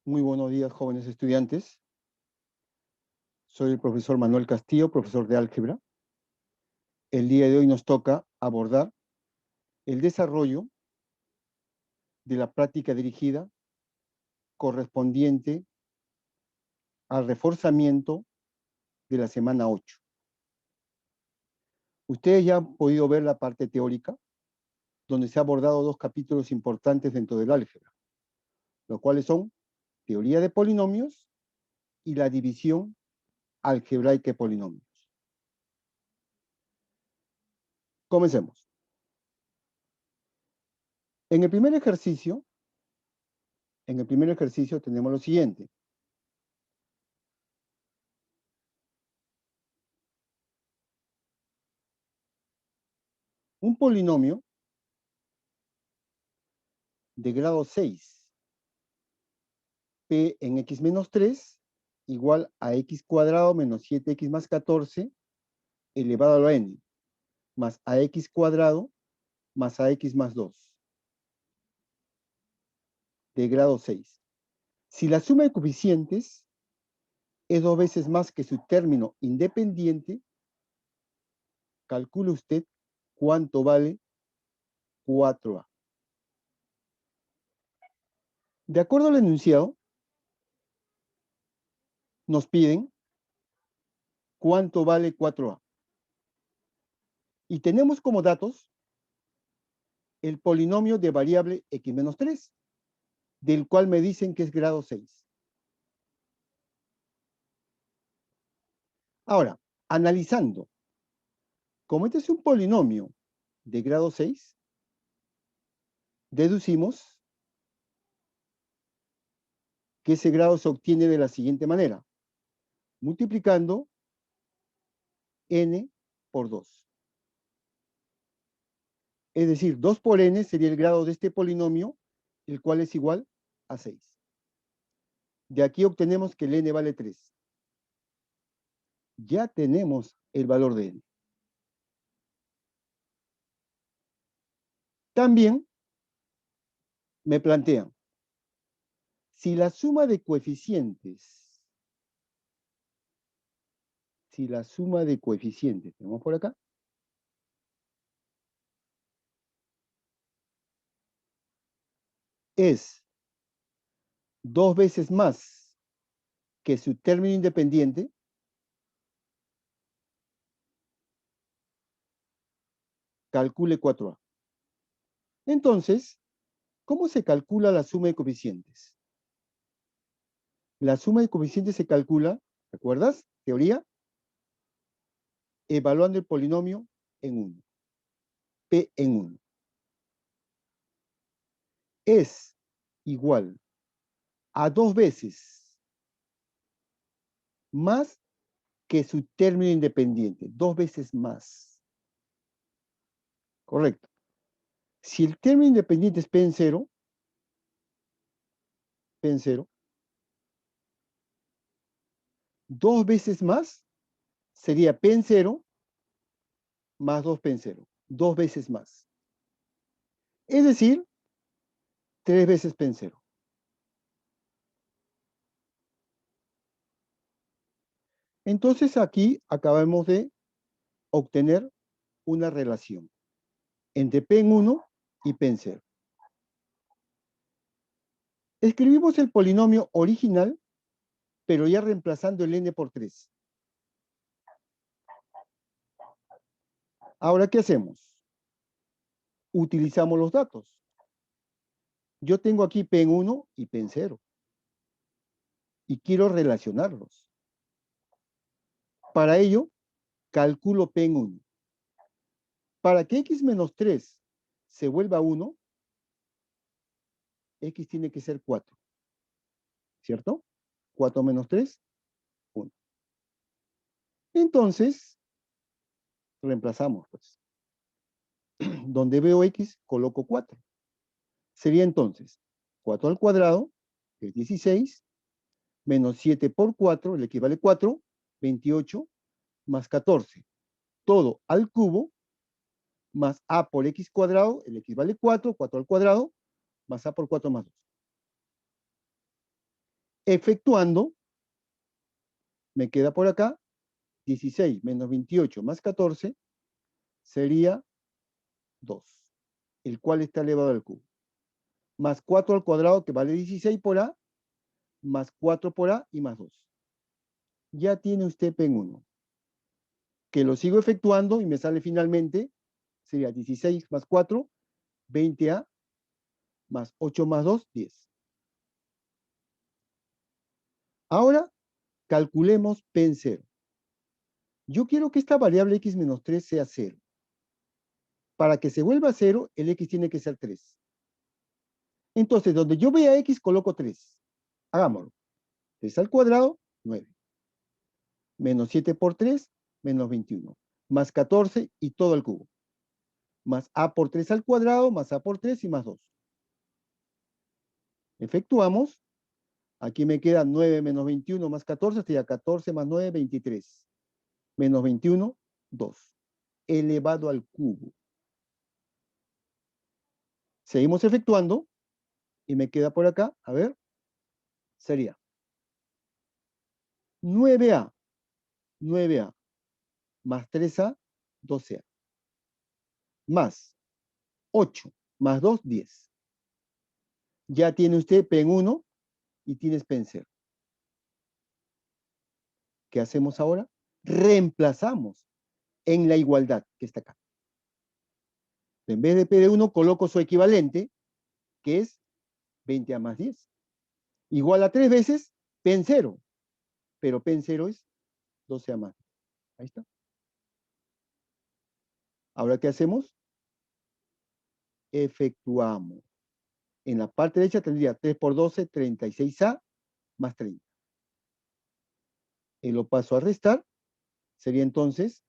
Muy buenos días, jóvenes estudiantes. Soy el profesor Manuel Castillo, profesor de álgebra. El día de hoy nos toca abordar el desarrollo de la práctica dirigida correspondiente al reforzamiento de la semana 8. Ustedes ya han podido ver la parte teórica, donde se ha abordado dos capítulos importantes dentro del álgebra, los cuales son teoría de polinomios y la división algebraica de polinomios. Comencemos. En el primer ejercicio tenemos lo siguiente. Un polinomio de grado 6, p en x menos 3, igual a x cuadrado menos 7x más 14 elevado a la n, más ax cuadrado más ax más 2, de grado 6. Si la suma de coeficientes es 2 veces más que su término independiente, calcule usted cuánto vale 4a. De acuerdo al enunciado, nos piden cuánto vale 4a. Y tenemos como datos el polinomio de variable x menos 3, del cual me dicen que es grado 6. Ahora, analizando, como este es un polinomio de grado 6, deducimos que ese grado se obtiene de la siguiente manera, multiplicando n por 2. Es decir, 2 por n sería el grado de este polinomio, el cual es igual a 6. De aquí obtenemos que el n vale 3. Ya tenemos el valor de n. También me plantean, si la suma de coeficientes, tenemos por acá, es 2 veces más que su término independiente, calcule 4a. Entonces, ¿cómo se calcula la suma de coeficientes? La suma de coeficientes se calcula, ¿recuerdas? Teoría, evaluando el polinomio en 1, p en 1. Es igual a 2 veces más que su término independiente, 2 veces más. Correcto. Si el término independiente es p en 0, p en 0, 2 veces más sería p en 0 más 2p en 0. 2 veces más. Es decir, 3 veces p en 0. Entonces aquí acabamos de obtener una relación entre p en 1 y p en 0. Escribimos el polinomio original, pero ya reemplazando el n por 3. Ahora, ¿qué hacemos? Utilizamos los datos. Yo tengo aquí p en 1 y p en 0. Y quiero relacionarlos. Para ello, calculo p en 1. Para que x menos 3 se vuelva 1, x tiene que ser 4. ¿Cierto? 4 menos 3, 1. Entonces, reemplazamos, pues. Donde veo x, coloco 4. Sería entonces 4 al cuadrado, que es 16, menos 7 por 4, el equivale a 4, 28, más 14. Todo al cubo, más a por x cuadrado, el equivale a 4, 4 al cuadrado, más a por 4 más 2. Efectuando, me queda por acá 16 menos 28 más 14 sería 2, el cual está elevado al cubo. Más 4 al cuadrado, que vale 16 por A, más 4 por A y más 2. Ya tiene usted P en 1. Que lo sigo efectuando y me sale finalmente, sería 16 más 4, 20A, más 8 más 2, 10. Ahora, calculemos P en 0. Yo quiero que esta variable x menos 3 sea 0. Para que se vuelva 0, el x tiene que ser 3. Entonces, donde yo vea x, coloco 3. Hagámoslo. 3 al cuadrado, 9. Menos 7 por 3, menos 21. Más 14 y todo al cubo. Más a por 3 al cuadrado, más a por 3 y más 2. Efectuamos. Aquí me queda 9 menos 21 más 14, sería 14 más 9, 23. Menos 21, 2. Elevado al cubo. Seguimos efectuando. Y me queda por acá, a ver, sería 9A, 9A, más 3A, 12A. Más 8, más 2, 10. Ya tiene usted P en 1 y tienes P en 0. ¿Qué hacemos ahora? Reemplazamos en la igualdad que está acá. En vez de P de 1, coloco su equivalente, que es 20A más 10. Igual a 3 veces P en 0. Pero P en 0 es 12A más 10. Ahí está. Ahora, ¿qué hacemos? Efectuamos. En la parte derecha tendría 3 por 12, 36A más 30. Y lo paso a restar. Sería entonces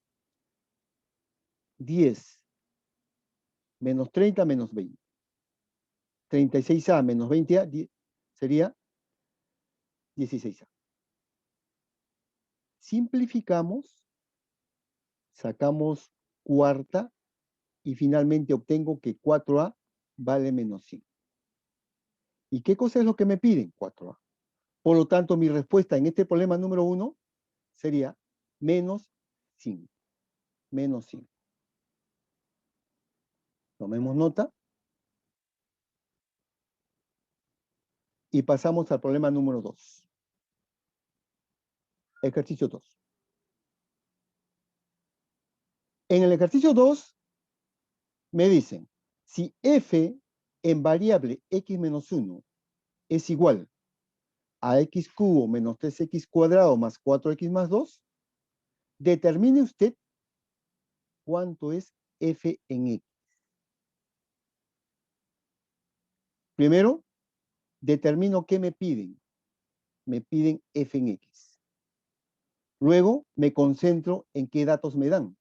10 menos 30 menos 20. 36A menos 20A sería 16A. Simplificamos, sacamos cuarta y finalmente obtengo que 4A vale menos 5. ¿Y qué cosa es lo que me piden? 4A. Por lo tanto, mi respuesta en este problema número 1 sería menos 5. Menos 5. Tomemos nota. Y pasamos al problema número 2. Ejercicio 2. En el ejercicio 2 me dicen, si f en variable x menos 1 es igual a x cubo menos 3x cuadrado más 4x más 2, determine usted cuánto es f en x. Primero, determino qué me piden. Me piden f en x. Luego, me concentro en qué datos me dan.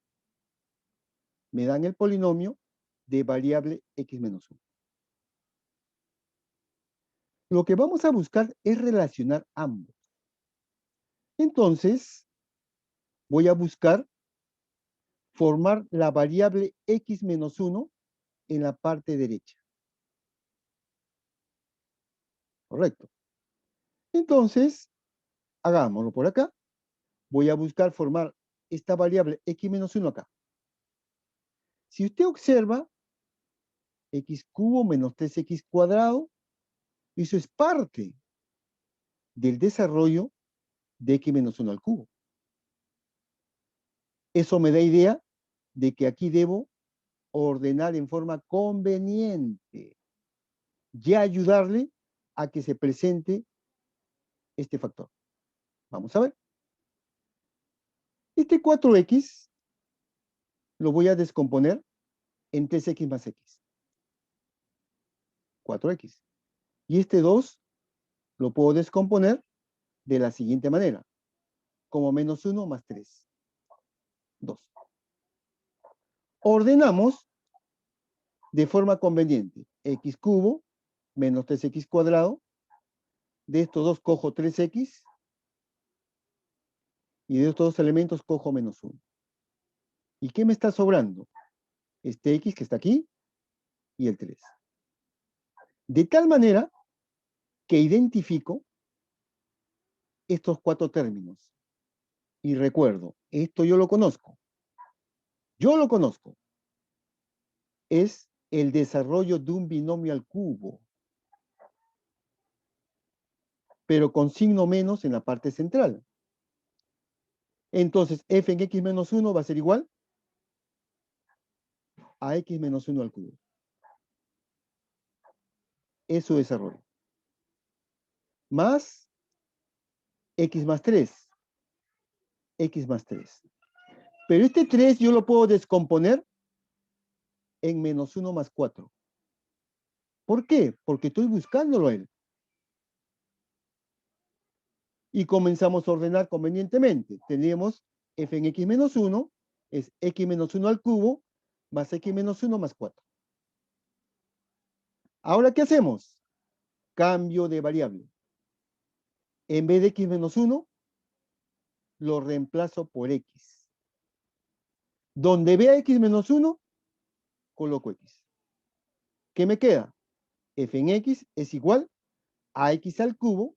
Me dan el polinomio de variable x menos 1. Lo que vamos a buscar es relacionar ambos. Entonces, voy a buscar formar la variable x menos 1 en la parte derecha. Correcto. Entonces, hagámoslo por acá. Voy a buscar formar esta variable x menos 1 acá. Si usted observa, x cubo menos 3x cuadrado, eso es parte del desarrollo de x menos 1 al cubo. Eso me da idea de que aquí debo ordenar en forma conveniente y ayudarle a que se presente este factor. Vamos a ver. Este 4x lo voy a descomponer en 3x más x. 4x. Y este 2 lo puedo descomponer de la siguiente manera. Como menos 1 más 3. 2. Ordenamos de forma conveniente. X cubo menos 3x cuadrado. De estos dos cojo 3x. Y de estos dos elementos cojo menos 1. ¿Y qué me está sobrando? Este x que está aquí y el 3. De tal manera que identifico estos cuatro términos. Y recuerdo, esto yo lo conozco. Yo lo conozco. Es el desarrollo de un binomio al cubo, pero con signo menos en la parte central. Entonces, f en x menos 1 va a ser igual a x menos 1 al cubo. Es su desarrollo. Más x más 3. X más 3. Pero este 3 yo lo puedo descomponer en menos 1 más 4. ¿Por qué? Porque estoy buscándolo a él. Y comenzamos a ordenar convenientemente. Tenemos f en x menos 1 es x menos 1 al cubo más x menos 1 más 4. Ahora, ¿qué hacemos? Cambio de variable. En vez de x menos 1, lo reemplazo por x. Donde vea x menos 1, coloco x. ¿Qué me queda? F en x es igual a x al cubo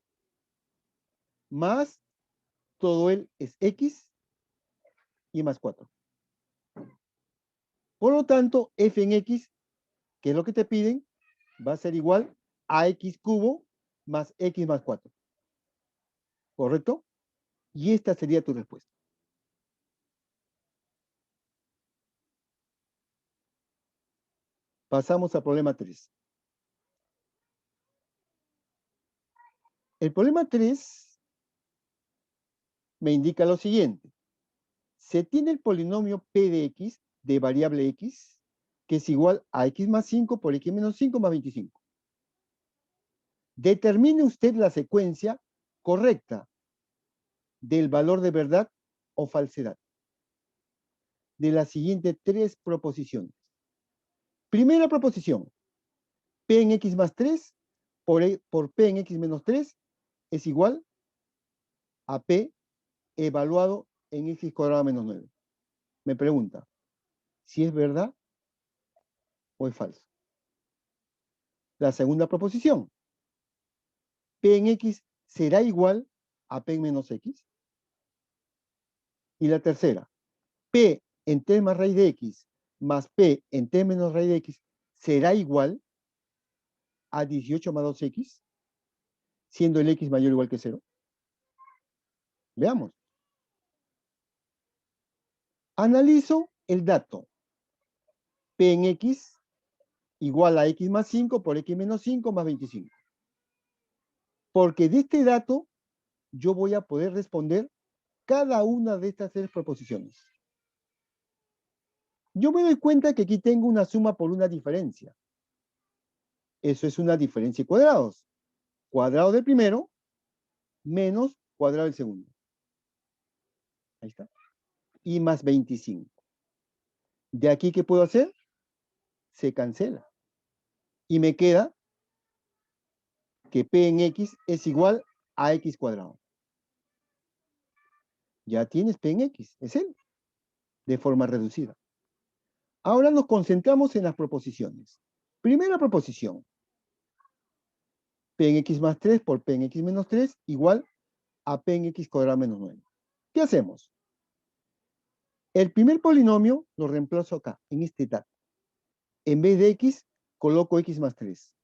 más todo él es x y más 4. Por lo tanto, f en x, que es lo que te piden, va a ser igual a x cubo más x más 4. ¿Correcto? Y esta sería tu respuesta. Pasamos al problema 3. El problema 3 me indica lo siguiente. Se tiene el polinomio p de x de variable x, que es igual a x más 5 por x menos 5 más 25. Determine usted la secuencia correcta del valor de verdad o falsedad de las siguientes tres proposiciones. Primera proposición, p en x más 3 por p en x menos 3 es igual a p evaluado en x cuadrado menos 9. Me pregunta, ¿si es verdad o es falso? La segunda proposición, p en x será igual a p en menos x. Y la tercera, p en t más raíz de x más p en t menos raíz de x será igual a 18 más 2x, siendo el x mayor o igual que 0. Veamos. Analizo el dato. P en x igual a x más 5 por x menos 5 más 25. Porque de este dato yo voy a poder responder cada una de estas tres proposiciones. Yo me doy cuenta que aquí tengo una suma por una diferencia. Eso es una diferencia de cuadrados. Cuadrado del primero menos cuadrado del segundo. Ahí está. Y más 25. De aquí, ¿qué puedo hacer? Se cancela. Y me queda que p en x es igual a x cuadrado. Ya tienes p en x, es él, de forma reducida. Ahora nos concentramos en las proposiciones. Primera proposición. P en x más 3 por p en x menos 3 igual a p en x cuadrado menos 9. ¿Qué hacemos? El primer polinomio lo reemplazo acá, en este dato. En vez de x, coloco x más 3.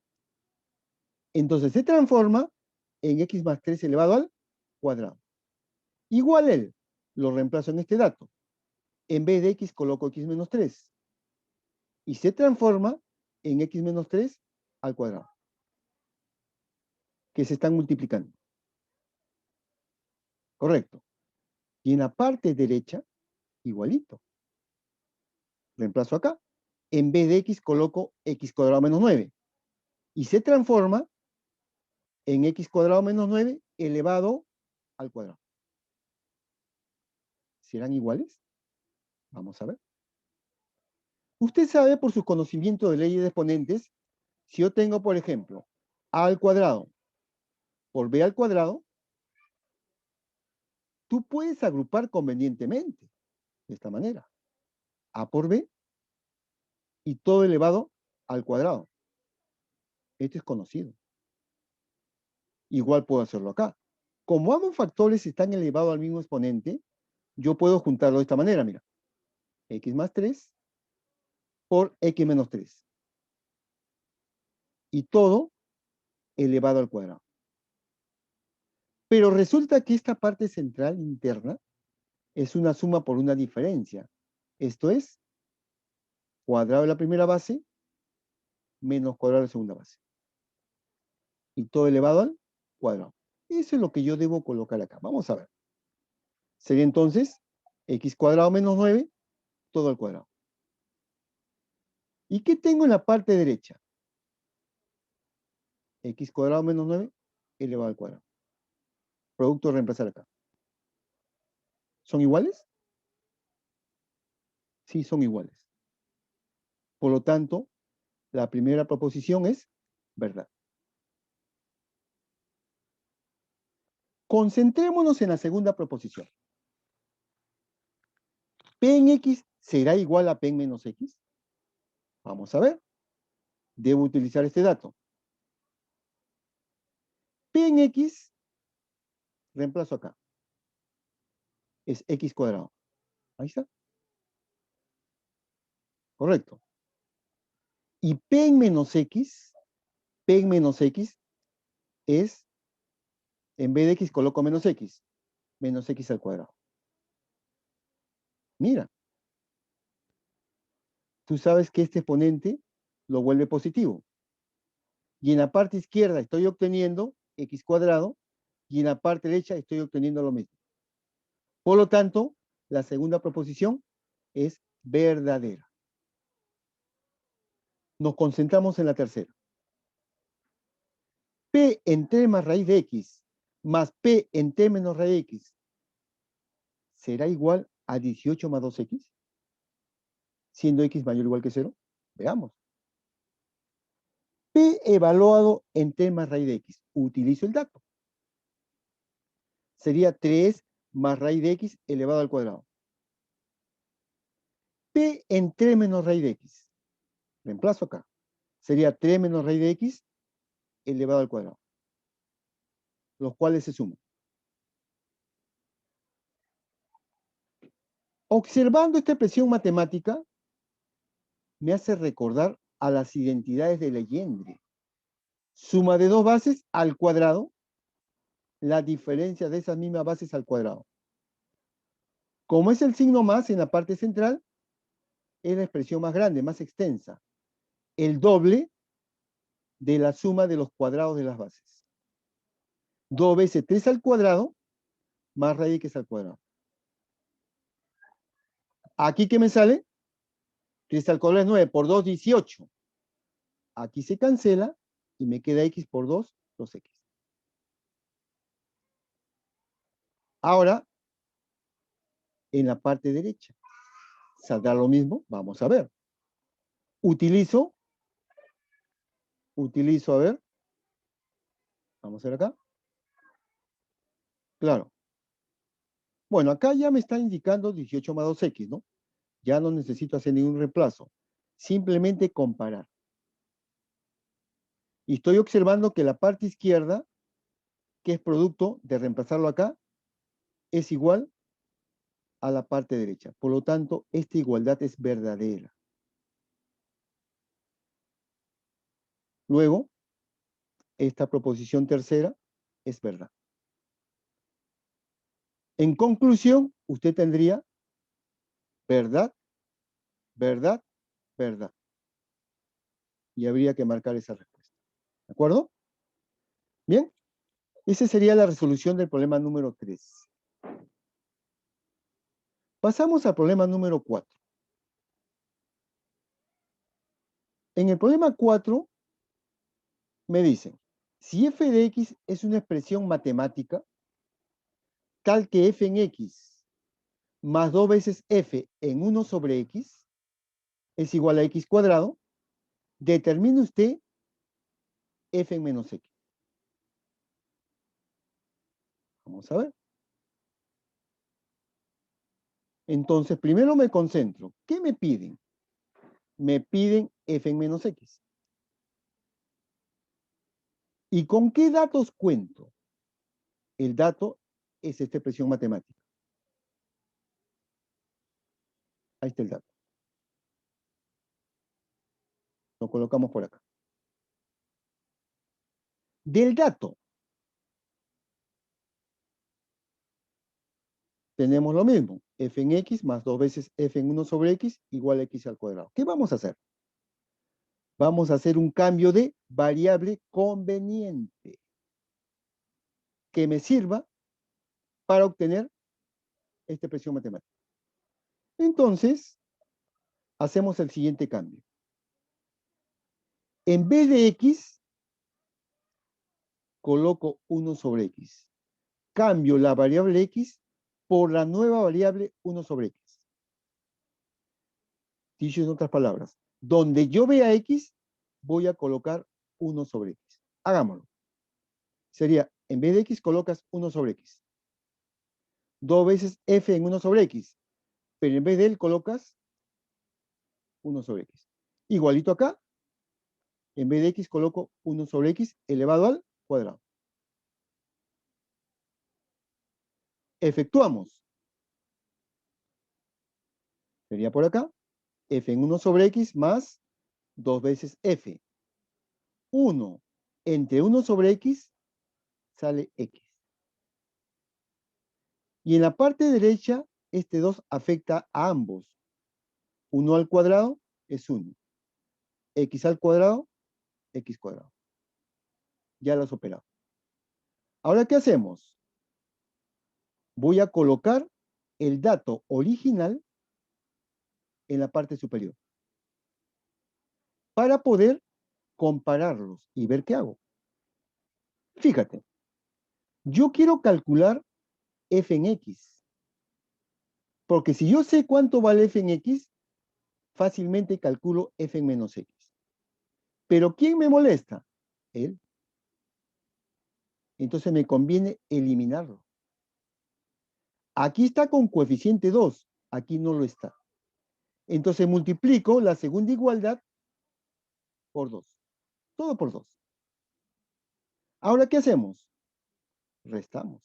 Entonces se transforma en x más 3 elevado al cuadrado. Igual él, lo reemplazo en este dato. En vez de x, coloco x menos 3. Y se transforma en x menos 3 al cuadrado. Que se están multiplicando. Correcto. Y en la parte derecha, igualito. Reemplazo acá. En vez de x, coloco x cuadrado menos 9. Y se transforma en x cuadrado menos 9 elevado al cuadrado. ¿Serán iguales? Vamos a ver. Usted sabe por su conocimiento de leyes de exponentes, si yo tengo, por ejemplo, a al cuadrado por b al cuadrado, tú puedes agrupar convenientemente de esta manera. A por b y todo elevado al cuadrado. Esto es conocido. Igual puedo hacerlo acá. Como ambos factores están elevados al mismo exponente, yo puedo juntarlo de esta manera, mira. X más 3 por X menos 3. Y todo elevado al cuadrado. Pero resulta que esta parte central interna es una suma por una diferencia. Esto es, cuadrado de la primera base menos cuadrado de la segunda base. Y todo elevado al cuadrado. Eso es lo que yo debo colocar acá. Vamos a ver. Sería entonces x cuadrado menos 9, todo al cuadrado. ¿Y qué tengo en la parte derecha? X cuadrado menos 9 elevado al cuadrado. Producto de reemplazar acá. ¿Son iguales? Sí, son iguales. Por lo tanto, la primera proposición es verdad. Concentrémonos en la segunda proposición. P en X será igual a P en menos X. Vamos a ver. Debo utilizar este dato. P en X, reemplazo acá. Es X cuadrado. Ahí está. Correcto. Y P en menos X es, en vez de X coloco menos X al cuadrado. Mira. Tú sabes que este exponente lo vuelve positivo. Y en la parte izquierda estoy obteniendo X cuadrado y en la parte derecha estoy obteniendo lo mismo. Por lo tanto, la segunda proposición es verdadera. Nos concentramos en la tercera. P en T más raíz de X más P en T menos raíz de X será igual a 18 más 2X, siendo X mayor o igual que 0. Veamos. P evaluado en T más raíz de X. Utilizo el dato. Sería 3 más raíz de X elevado al cuadrado. P en 3 menos raíz de X. Reemplazo acá. Sería 3 menos raíz de X elevado al cuadrado. Los cuales se suman. Observando esta expresión matemática, me hace recordar a las identidades de Legendre. Suma de dos bases al cuadrado, la diferencia de esas mismas bases al cuadrado. Como es el signo más en la parte central, es la expresión más grande, más extensa. El doble de la suma de los cuadrados de las bases. 2 veces 3 al cuadrado, más raíz que es al cuadrado. Aquí, ¿qué me sale? 3 al cuadrado es 9, por 2, 18. Aquí se cancela y me queda x por 2, 2x. Ahora, en la parte derecha, ¿saldrá lo mismo? Vamos a ver. Utilizo, a ver. Vamos a ver acá. Claro. Bueno, acá ya me está indicando 18 más 2x, ¿no? Ya no necesito hacer ningún reemplazo. Simplemente comparar. Y estoy observando que la parte izquierda, que es producto de reemplazarlo acá, es igual a la parte derecha. Por lo tanto, esta igualdad es verdadera. Luego, esta proposición tercera es verdad. En conclusión, usted tendría verdad, verdad, verdad. Y habría que marcar esa respuesta. ¿De acuerdo? Bien. Esa sería la resolución del problema número 3. Pasamos al problema número 4. En el problema 4 me dicen, si f de x es una expresión matemática, tal que f en x más 2 veces f en 1 sobre x es igual a x cuadrado, determine usted f en menos x. Vamos a ver. Entonces, primero me concentro. ¿Qué me piden? Me piden f en menos x. ¿Y con qué datos cuento? el dato es esta expresión matemática. Ahí está el dato. Lo colocamos por acá. Del dato tenemos lo mismo. F en X más 2 veces F en 1 sobre X igual a X al cuadrado. ¿Qué vamos a hacer? Vamos a hacer un cambio de variable conveniente que me sirva para obtener esta expresión matemática. Entonces, hacemos el siguiente cambio. En vez de X, coloco 1 sobre X. Cambio la variable X por la nueva variable 1 sobre X. Dicho en otras palabras, donde yo vea X, voy a colocar 1 sobre X. Hagámoslo. Sería, en vez de X, colocas 1 sobre X. 2 veces F en 1 sobre X. Pero en vez de él, colocas 1 sobre X. Igualito acá, en vez de X, coloco 1 sobre X elevado al cuadrado. Efectuamos. Sería por acá, F en 1 sobre X más 2 veces F. 1 entre 1 sobre X sale X. Y en la parte derecha, este 2 afecta a ambos. 1 al cuadrado es 1. X al cuadrado, X cuadrado. Ya lo has operado. Ahora, ¿qué hacemos? Voy a colocar el dato original en la parte superior para poder compararlos y ver qué hago. Fíjate, yo quiero calcular f en x, porque si yo sé cuánto vale f en x, fácilmente calculo f en menos x. Pero ¿quién me molesta? Él. Entonces me conviene eliminarlo. Aquí está con coeficiente 2, aquí no lo está. Entonces multiplico la segunda igualdad por 2. Todo por 2. Ahora, ¿qué hacemos? Restamos.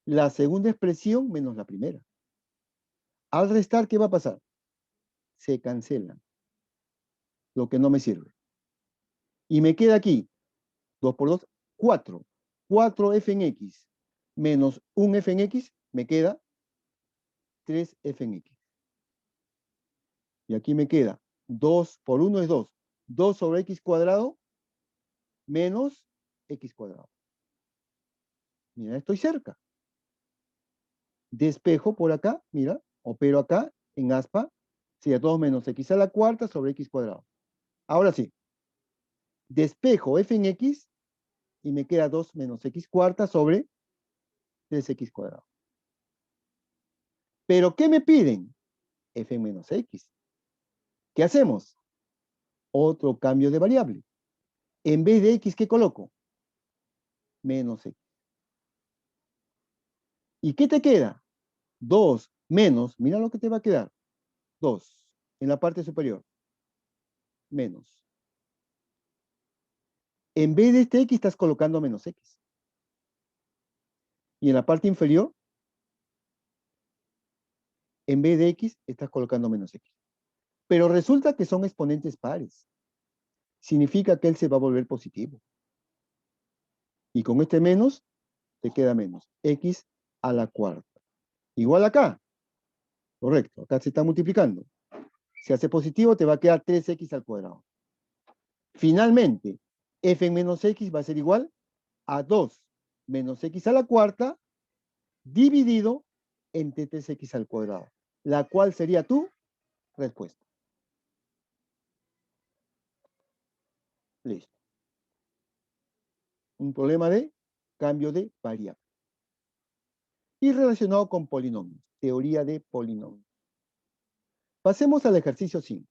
La segunda expresión menos la primera. Al restar, ¿qué va a pasar? Se cancelan. Lo que no me sirve. Y me queda aquí, 2 por 2, 4. 4f en x menos 1f en x, me queda 3f en x. Y aquí me queda 2 por 1 es 2. 2 sobre x cuadrado menos x cuadrado. Mira, estoy cerca. Despejo por acá, mira, opero acá en aspa, sería 2 menos x a la cuarta sobre x cuadrado. Ahora sí, despejo f en x y me queda 2 menos x cuarta sobre 3x cuadrado. ¿Pero qué me piden? F menos x. ¿Qué hacemos? Otro cambio de variable. En vez de x, ¿qué coloco? Menos x. ¿Y qué te queda? 2 menos, mira lo que te va a quedar. 2 en la parte superior. Menos. En vez de este x estás colocando menos x. Y en la parte inferior, en vez de x estás colocando menos x. Pero resulta que son exponentes pares. Significa que él se va a volver positivo. Y con este menos, te queda menos. X a la cuarta. Igual acá. Correcto. Acá se está multiplicando. Si hace positivo, te va a quedar 3x al cuadrado. Finalmente, f en menos x va a ser igual a 2 menos x a la cuarta dividido entre 3x al cuadrado, la cual sería tu respuesta. Listo. Un problema de cambio de variable. Y relacionado con polinomios, teoría de polinomios. Pasemos al ejercicio 5.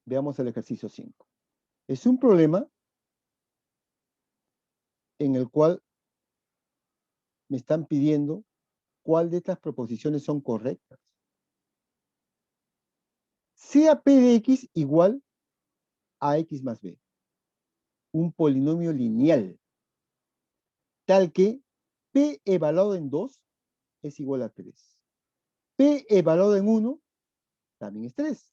Veamos el ejercicio 5. Es un problema en el cual me están pidiendo cuál de estas proposiciones son correctas. Sea P de X igual a X más B. un polinomio lineal, tal que P evaluado en 2 es igual a 3. P evaluado en 1 también es 3.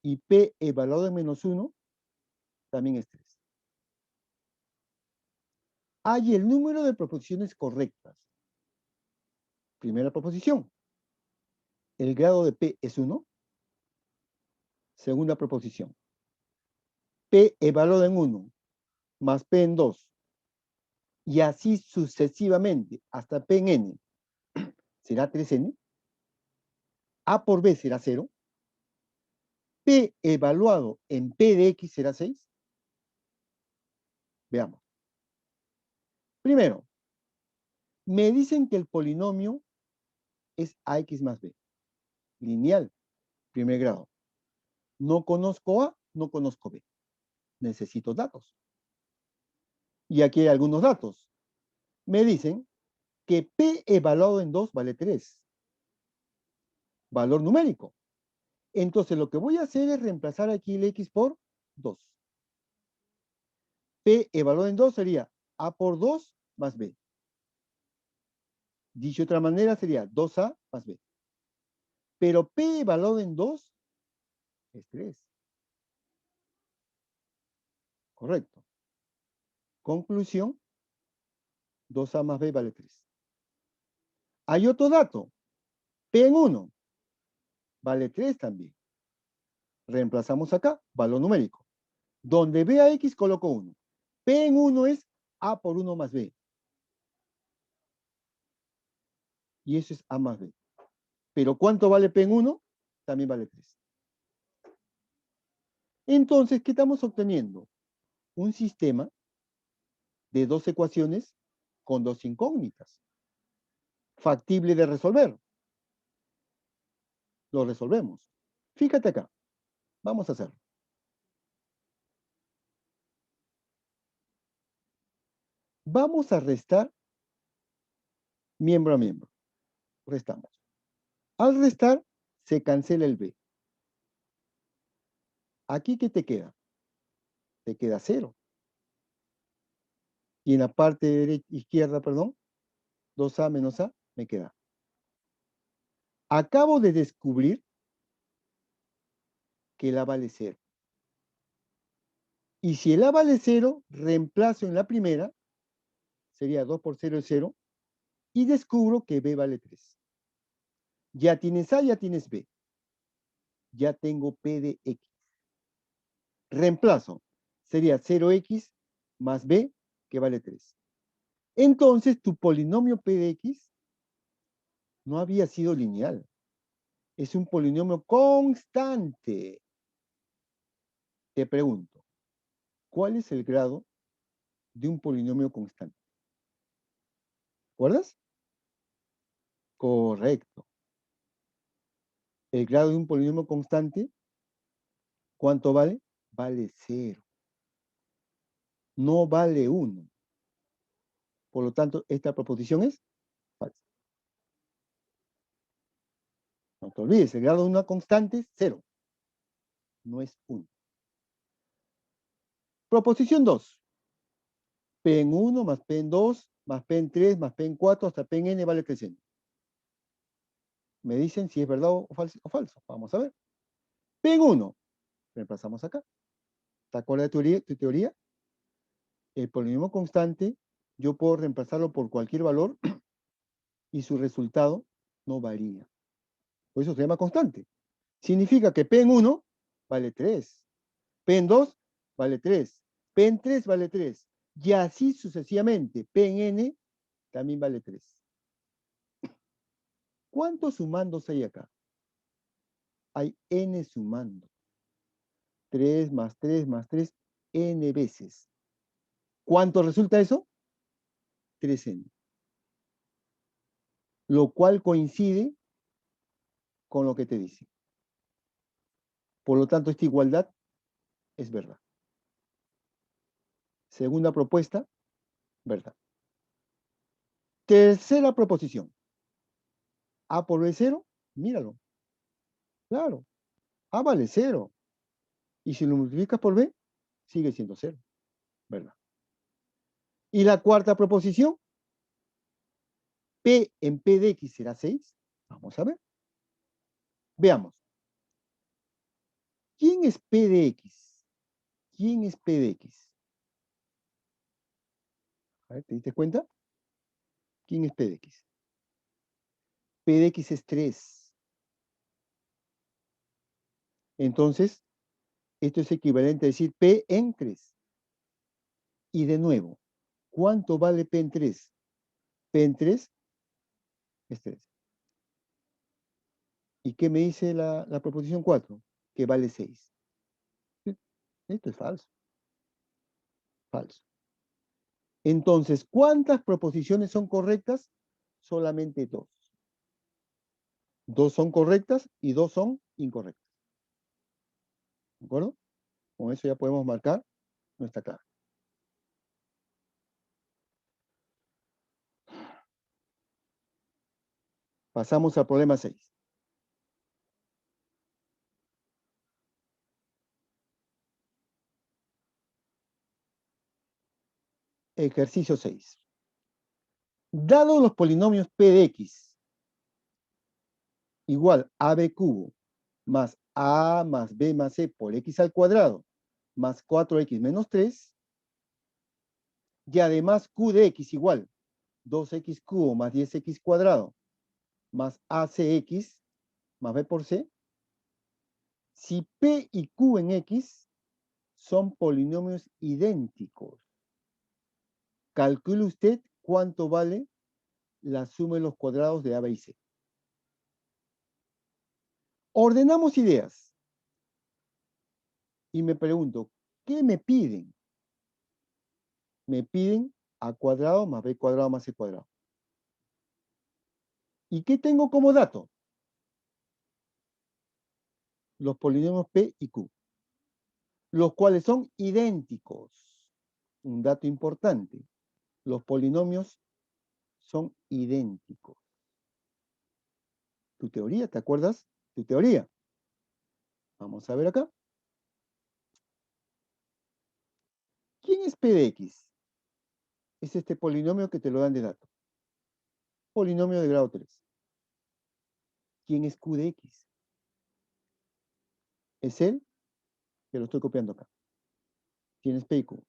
Y P evaluado en menos 1 también es 3. Hay el número de proposiciones correctas. Primera proposición. El grado de P es 1. Segunda proposición. P evaluado en 1 más P en 2. Y así sucesivamente hasta P en N. ¿Será 3N? A por B será 0. P evaluado en P de X será 6. Veamos. Primero, me dicen que el polinomio es AX más B. Lineal, primer grado. No conozco A, no conozco B. Necesito datos. Y aquí hay algunos datos. Me dicen que P evaluado en 2 vale 3. Valor numérico. Entonces lo que voy a hacer es reemplazar aquí el X por 2. P evaluado en 2 sería A por 2 más B. Dicho de otra manera sería 2A más B. Pero P evaluado en 2 es 3. Correcto. Conclusión, 2A más B vale 3. Hay otro dato. P en 1 vale 3 también. Reemplazamos acá, valor numérico. Donde B a X coloco 1. P en 1 es A por 1 más B. Y eso es A más B. Pero ¿cuánto vale P en 1? También vale 3. Entonces, ¿qué estamos obteniendo? Un sistema de dos ecuaciones con dos incógnitas. Factible de resolver. Lo resolvemos. Fíjate acá. Vamos a hacerlo. Vamos a restar miembro a miembro. Restamos. Al restar, se cancela el B. ¿Aquí qué te queda? Te queda 0. Y en la parte izquierda, perdón, 2A menos A, me queda. Acabo de descubrir que el A vale 0. Y si el A vale 0, reemplazo en la primera, sería 2 por 0 es 0, y descubro que B vale 3. Ya tienes A, ya tienes B. Ya tengo P de X. Reemplazo. Sería 0x más B, que vale 3. Entonces, tu polinomio P de X no había sido lineal. Es un polinomio constante. Te pregunto, ¿cuál es el grado de un polinomio constante? ¿Recuerdas? Correcto. El grado de un polinomio constante, ¿cuánto vale? Vale 0. No vale 1. Por lo tanto, esta proposición es falsa. No te olvides, el grado de una constante es 0. No es 1. Proposición 2. P en 1 más P en 2 más P en 3 más P en 4 hasta P en N vale 3N. Me dicen si es verdad o falso. Vamos a ver. P en 1. Reemplazamos acá. ¿Te acuerdas de tu teoría? El polinomio constante, yo puedo reemplazarlo por cualquier valor y su resultado no varía. Por eso se llama constante. Significa que P en 1 vale 3. P en 2 vale 3. P en 3 vale 3. Y así sucesivamente. P en N también vale 3. ¿Cuántos sumandos hay acá? Hay N sumandos. 3 más 3 más 3, N veces. ¿Cuánto resulta eso? 3N. Lo cual coincide con lo que te dice. Por lo tanto, esta igualdad es verdad. Segunda propuesta, verdad. Tercera proposición. A por B 0, míralo. Claro. A vale 0. Y si lo multiplicas por B, sigue siendo 0, ¿verdad? Y la cuarta proposición, P en P de X será 6. Vamos a ver. Veamos. ¿Quién es P de X? ¿Quién es P de X? A ver, ¿te diste cuenta? ¿Quién es P de X? P de X es 3. Entonces, esto es equivalente a decir P en 3. Y de nuevo, ¿cuánto vale P en 3? P en 3 es 3. ¿Y qué me dice la proposición 4? Que vale 6. ¿Sí? Esto es falso. Falso. Entonces, ¿cuántas proposiciones son correctas? Solamente 2. 2 son correctas y 2 son incorrectas. ¿De acuerdo? Con eso ya podemos marcar nuestra clave. Pasamos al problema 6. Ejercicio 6. Dado los polinomios P de X igual a B cubo más A más B más C por X al cuadrado más 4X menos 3, y además Q de X igual 2X cubo más 10X cuadrado más ACX más B por C, si P y Q en X son polinomios idénticos, calcule usted cuánto vale la suma de los cuadrados de A, B y C. Ordenamos ideas. Y me pregunto, ¿qué me piden? Me piden A cuadrado más B cuadrado más C cuadrado. ¿Y qué tengo como dato? Los polinomios P y Q, los cuales son idénticos. Un dato importante, los polinomios son idénticos. Tu teoría, ¿te acuerdas? Tu teoría. Vamos a ver acá. ¿Quién es P de X? Es este polinomio que te lo dan de dato. Polinomio de grado 3. ¿Quién es Q de X? Es él, que lo estoy copiando acá. Tienes P y Q.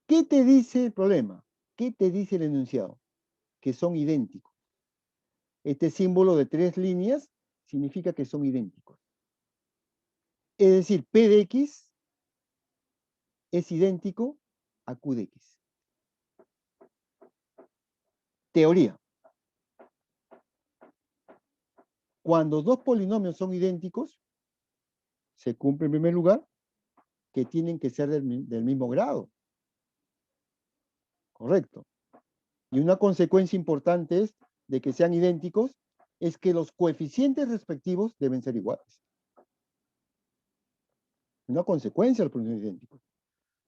¿Qué te dice el problema? ¿Qué te dice el enunciado? Que son idénticos. Este símbolo de 3 líneas significa que son idénticos. Es decir, P de X es idéntico a Q de X. Teoría. Cuando dos polinomios son idénticos, se cumple en primer lugar que tienen que ser del mismo grado. Correcto. Y una consecuencia importante es de que sean idénticos es que los coeficientes respectivos deben ser iguales. Una consecuencia de los polinomios idénticos.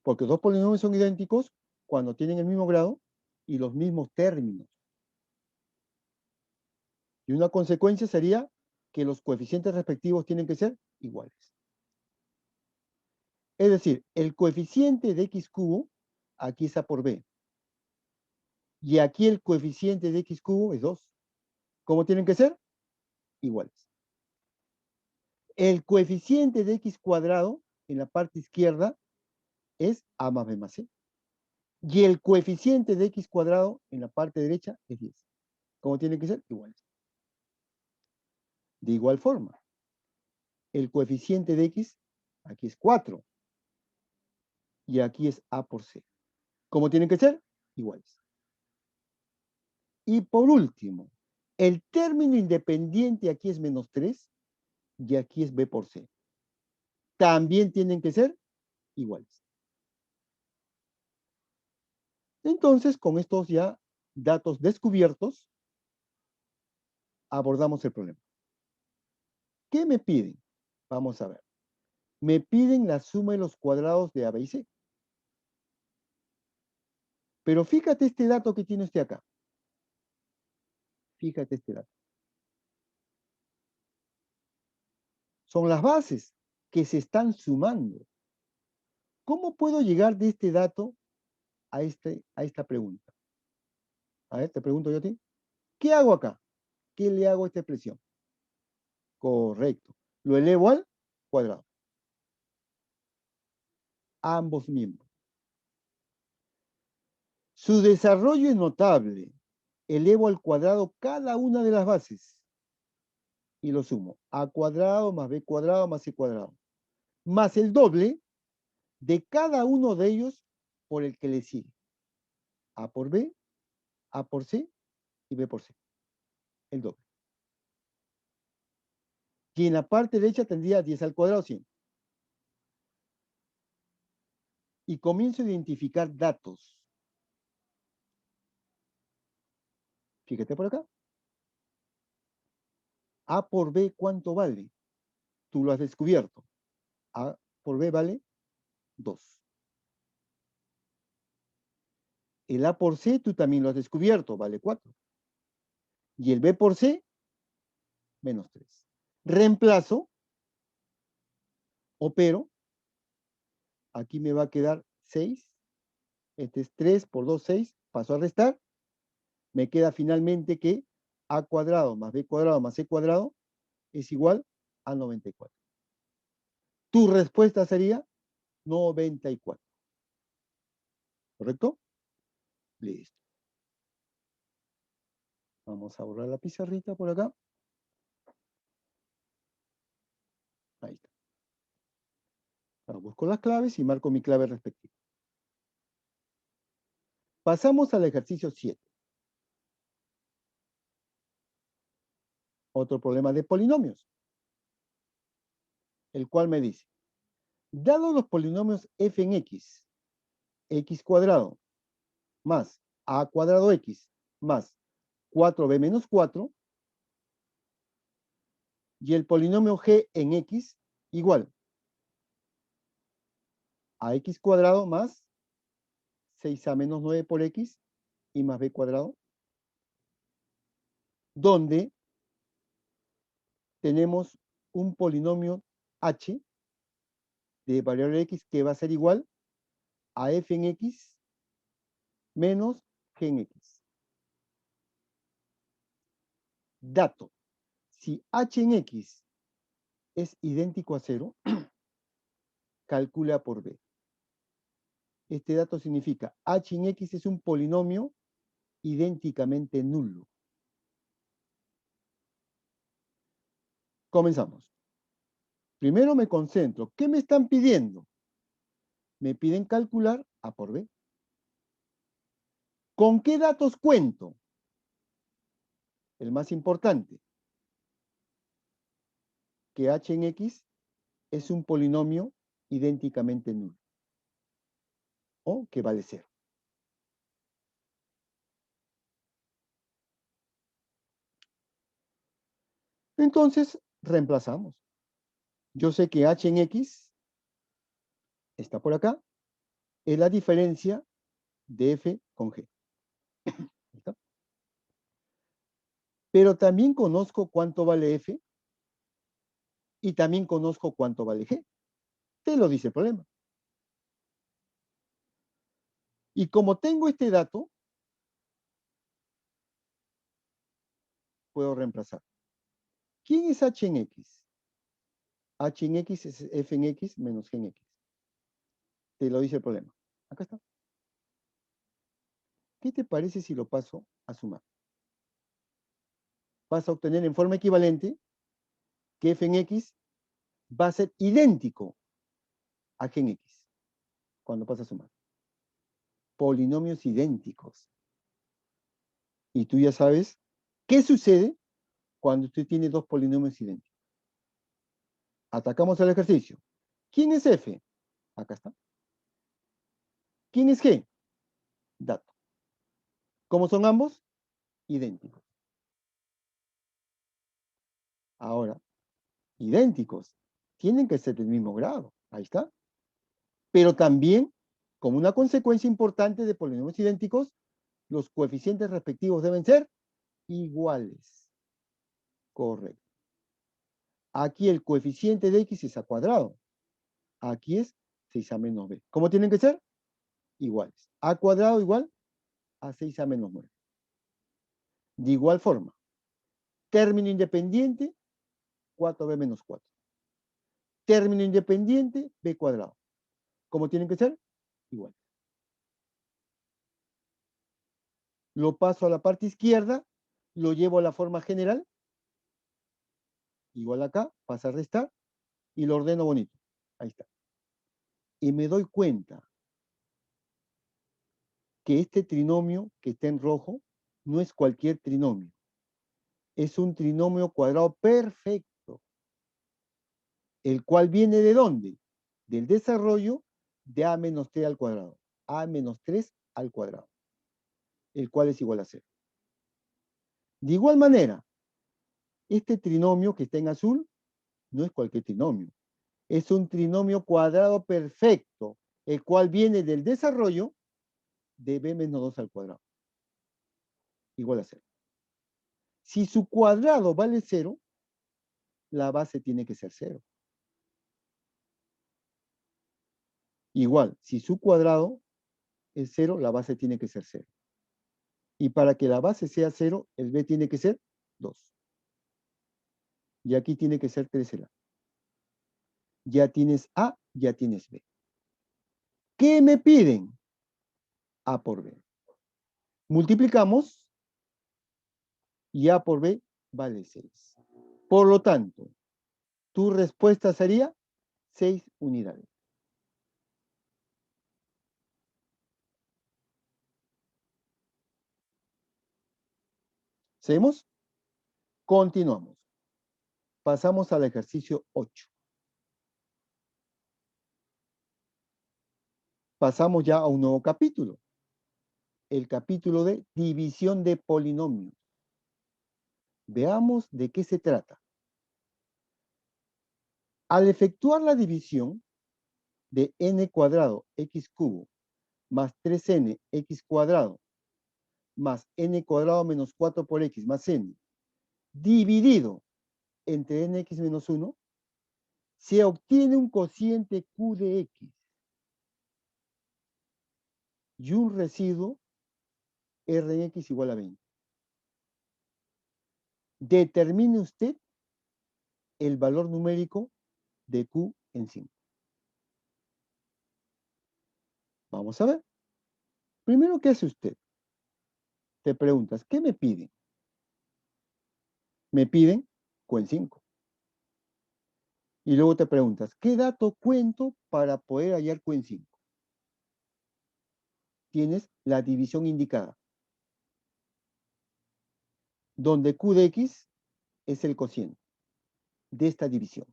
Porque dos polinomios son idénticos cuando tienen el mismo grado y los mismos términos. Y una consecuencia sería que los coeficientes respectivos tienen que ser iguales. Es decir, el coeficiente de x cubo aquí es a por b. Y aquí el coeficiente de x cubo es 2. ¿Cómo tienen que ser? Iguales. El coeficiente de x cuadrado en la parte izquierda es a más b más c. Y el coeficiente de x cuadrado en la parte derecha es 10. ¿Cómo tienen que ser? Iguales. De igual forma, el coeficiente de x aquí es 4. Y aquí es a por c. ¿Cómo tienen que ser? Iguales. Y por último, el término independiente aquí es menos 3 y aquí es b por c. También tienen que ser iguales. Entonces, con estos ya datos descubiertos, abordamos el problema. ¿Qué me piden? Vamos a ver. Me piden la suma de los cuadrados de A, B y C. Pero fíjate este dato que tiene usted acá. Fíjate este dato. Son las bases que se están sumando. ¿Cómo puedo llegar de este dato a esta pregunta? A ver, te pregunto yo a ti. ¿Qué hago acá? ¿Qué le hago a esta expresión? Correcto. Lo elevo al cuadrado. Ambos miembros. Su desarrollo es notable. Elevo al cuadrado cada una de las bases y lo sumo. A cuadrado más b cuadrado más c cuadrado. Más el doble de cada uno de ellos por el que le sigue. A por b, a por c y b por c. El doble. Y en la parte derecha tendría 10 al cuadrado 100. Y comienzo a identificar datos. Fíjate por acá. A por B, ¿cuánto vale? Tú lo has descubierto. A por B vale 2. El A por C, tú también lo has descubierto, vale 4. Y el B por C, menos 3. Reemplazo, opero. Aquí me va a quedar 6. Este es 3 por 2, 6. Paso a restar. Me queda finalmente que A cuadrado más B cuadrado más C cuadrado es igual a 94. Tu respuesta sería 94. ¿Correcto? Listo. Vamos a borrar la pizarrita por acá. Ahí está. Ahora busco las claves y marco mi clave respectiva. Pasamos al ejercicio 7. Otro problema de polinomios. El cual me dice, dado los polinomios f en x, x cuadrado, más a cuadrado x, más 4b menos 4, y el polinomio g en x igual a x cuadrado más 6a menos 9 por x y más b cuadrado, donde tenemos un polinomio h de variable x que va a ser igual a f en x menos g en x. Dato. Si h en x es idéntico a 0, calcula por b. Este dato significa h en x es un polinomio idénticamente nulo. Comenzamos. Primero me concentro. ¿Qué me están pidiendo? Me piden calcular a por b. ¿Con qué datos cuento? El más importante, que h en x es un polinomio idénticamente nulo, o que vale 0. Entonces, reemplazamos. Yo sé que h en x está por acá, es la diferencia de f con g. ¿Está? Pero también conozco cuánto vale f y también conozco cuánto vale g. Te lo dice el problema. Y como tengo este dato, puedo reemplazar. ¿Quién es h en x? H en x es f en x menos g en x. Te lo dice el problema. Acá está. ¿Qué te parece si lo paso a sumar? Vas a obtener en forma equivalente que f en x va a ser idéntico a g en x cuando pasas a sumar. Polinomios idénticos. Y tú ya sabes qué sucede cuando usted tiene dos polinomios idénticos. Atacamos el ejercicio. ¿Quién es f? Acá está. ¿Quién es g? Dato. ¿Cómo son ambos? Idénticos. Ahora, idénticos. Tienen que ser del mismo grado. Ahí está. Pero también, como una consecuencia importante de polinomios idénticos, los coeficientes respectivos deben ser iguales. Correcto. Aquí el coeficiente de x es a cuadrado. Aquí es 6a menos b. ¿Cómo tienen que ser? Iguales. A cuadrado igual a 6a menos 9. De igual forma, término independiente, 4b menos 4. Término independiente, b cuadrado. ¿Cómo tienen que ser? Igual. Lo paso a la parte izquierda, lo llevo a la forma general, igual acá, pasa a restar, y lo ordeno bonito. Ahí está. Y me doy cuenta que este trinomio que está en rojo no es cualquier trinomio. Es un trinomio cuadrado perfecto, el cual viene ¿de dónde? Del desarrollo de a menos 3 al cuadrado. A menos 3 al cuadrado, el cual es igual a 0. De igual manera, este trinomio que está en azul no es cualquier trinomio. Es un trinomio cuadrado perfecto, el cual viene del desarrollo de b menos 2 al cuadrado, igual a 0. Si su cuadrado vale 0, la base tiene que ser 0. Igual, si su cuadrado es 0, la base tiene que ser 0. Y para que la base sea 0, el b tiene que ser 2. Y aquí tiene que ser 3a. Ya tienes a, ya tienes b. ¿Qué me piden? A por b. Multiplicamos y a por b vale 6. Por lo tanto, tu respuesta sería 6 unidades. ¿Seguimos? Continuamos. Pasamos al ejercicio 8. Pasamos ya a un nuevo capítulo. El capítulo de división de polinomios. Veamos de qué se trata. Al efectuar la división de n cuadrado x cubo más 3n x cuadrado más n cuadrado menos 4 por x más n dividido entre nx menos 1, se obtiene un cociente q de x y un residuo r en x igual a 20. Determine usted el valor numérico de q en 5. Vamos a ver. Primero, ¿qué hace usted? Te preguntas, ¿qué me piden? Me piden q en 5. Y luego te preguntas, ¿qué dato cuento para poder hallar q en 5? Tienes la división indicada, donde q de x es el cociente de esta división.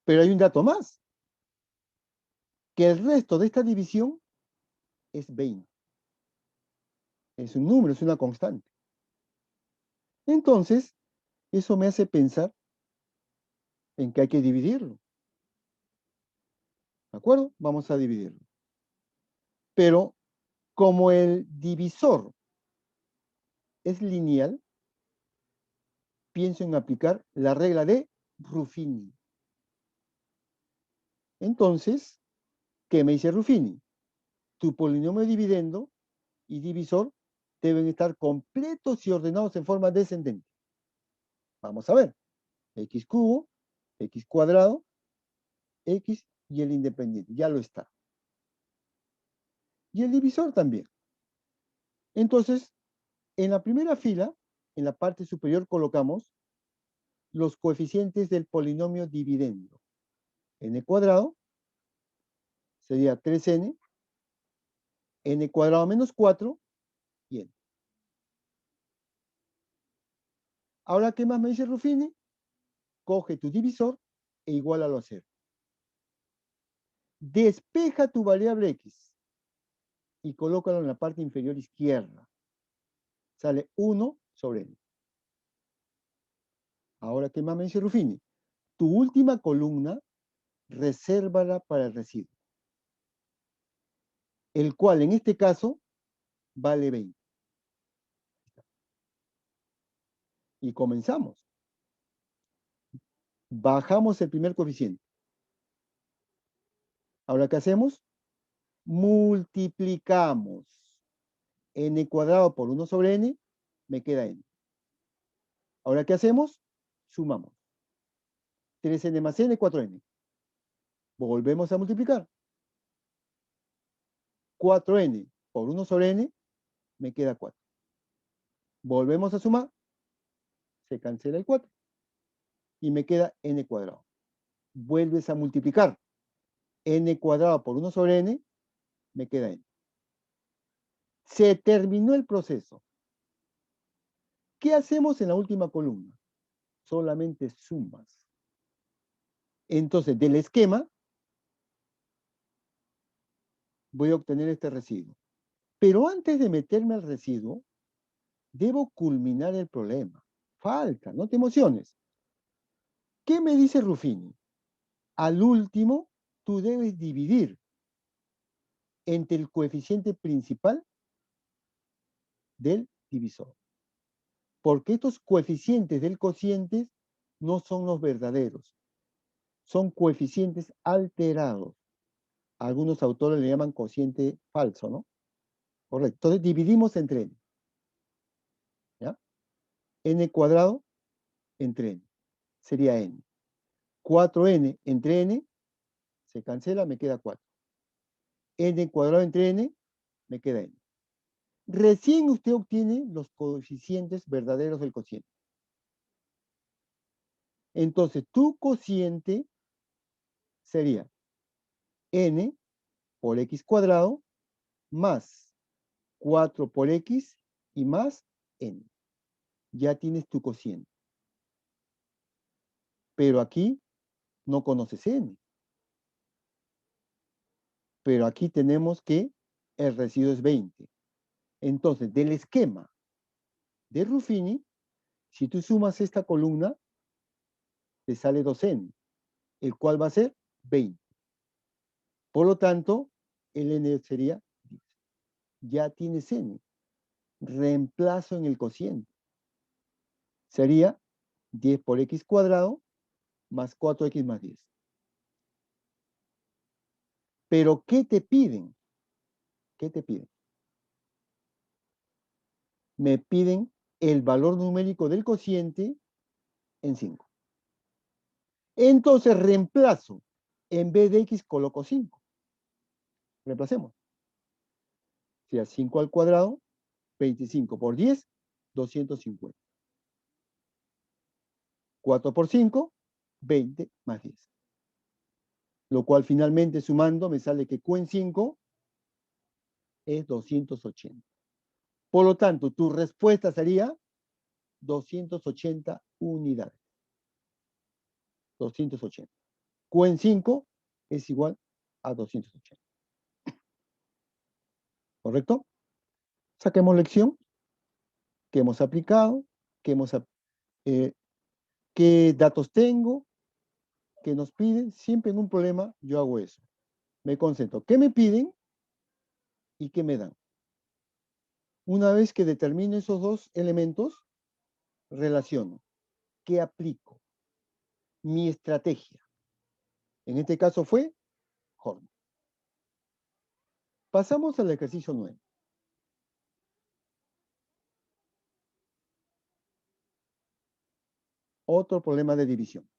Pero hay un dato más, que el resto de esta división es 20. Es un número, es una constante. Entonces, eso me hace pensar en que hay que dividirlo. ¿De acuerdo? Vamos a dividirlo. Pero como el divisor es lineal, pienso en aplicar la regla de Ruffini. Entonces, ¿qué me dice Ruffini? Tu polinomio dividendo y divisor deben estar completos y ordenados en forma descendente. Vamos a ver. X cubo, x cuadrado, x y el independiente. Ya lo está. Y el divisor también. Entonces, en la primera fila, en la parte superior, colocamos los coeficientes del polinomio dividendo. N cuadrado sería 3n, n cuadrado menos 4 y n. Ahora, ¿qué más me dice Ruffini? Coge tu divisor e iguálalo a 0. Despeja tu variable x y colócalo en la parte inferior izquierda. Sale 1 sobre n. Ahora, ¿qué más me dice Ruffini? Tu última columna, resérvala para el residuo, el cual en este caso vale 20. Y comenzamos. Bajamos el primer coeficiente. Ahora, ¿qué hacemos? Multiplicamos n cuadrado por 1 sobre n, me queda n. Ahora, ¿qué hacemos? Sumamos. 3n más n, 4n. Volvemos a multiplicar. 4n por 1 sobre n, me queda 4. Volvemos a sumar. Se cancela el 4. Y me queda n cuadrado. Vuelves a multiplicar. N cuadrado por 1 sobre n, me queda n. Se terminó el proceso. ¿Qué hacemos en la última columna? Solamente sumas. Entonces, del esquema, voy a obtener este residuo. Pero antes de meterme al residuo, debo culminar el problema. Falta, no te emociones. ¿Qué me dice Ruffini? Al último, tú debes dividir entre el coeficiente principal del divisor. Porque estos coeficientes del cociente no son los verdaderos. Son coeficientes alterados. Algunos autores le llaman cociente falso, ¿no? Correcto. Entonces dividimos entre n. ¿Ya? N cuadrado entre n. Sería n. 4n entre n se cancela, me queda 4. N cuadrado entre n me queda n. Recién usted obtiene los coeficientes verdaderos del cociente. Entonces, tu cociente sería n por x cuadrado más 4 por x y más n. Ya tienes tu cociente. Pero aquí no conoces n. Pero aquí tenemos que el residuo es 20. Entonces, del esquema de Ruffini, si tú sumas esta columna, te sale 2n, el cual va a ser 20. Por lo tanto, el n sería 10. Ya tienes n. Reemplazo en el cociente. Sería 10 por x cuadrado más 4x más 10. Pero, ¿qué te piden? ¿Qué te piden? Me piden el valor numérico del cociente en 5. Entonces reemplazo. En vez de x coloco 5. Reemplacemos. O sea, 5 al cuadrado, 25 por 10, 250. 4 por 5, 20 más 10. Lo cual finalmente sumando me sale que Q en 5 es 280. Por lo tanto, tu respuesta sería 280 unidades. 280. Q en 5 es igual a 280. ¿Correcto? Saquemos lección. ¿Qué hemos aplicado? ¿Qué datos tengo? ¿Qué nos piden? Siempre en un problema yo hago eso. Me concentro. ¿Qué me piden? ¿Y qué me dan? Una vez que determino esos dos elementos, relaciono. ¿Qué aplico? Mi estrategia. En este caso fue Horner. Pasamos al ejercicio 9. Otro problema de división.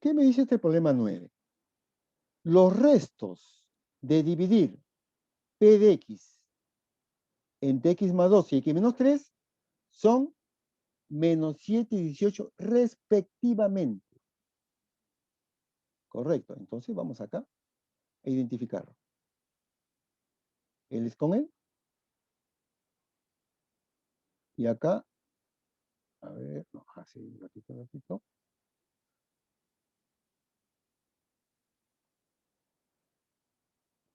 ¿Qué me dice este problema 9? Los restos de dividir p de x entre x más 2 y x menos 3 son menos 7 y 18 respectivamente. Correcto. Entonces vamos acá a identificarlo. Él es con él. Y acá, a ver, no, así, un ratito.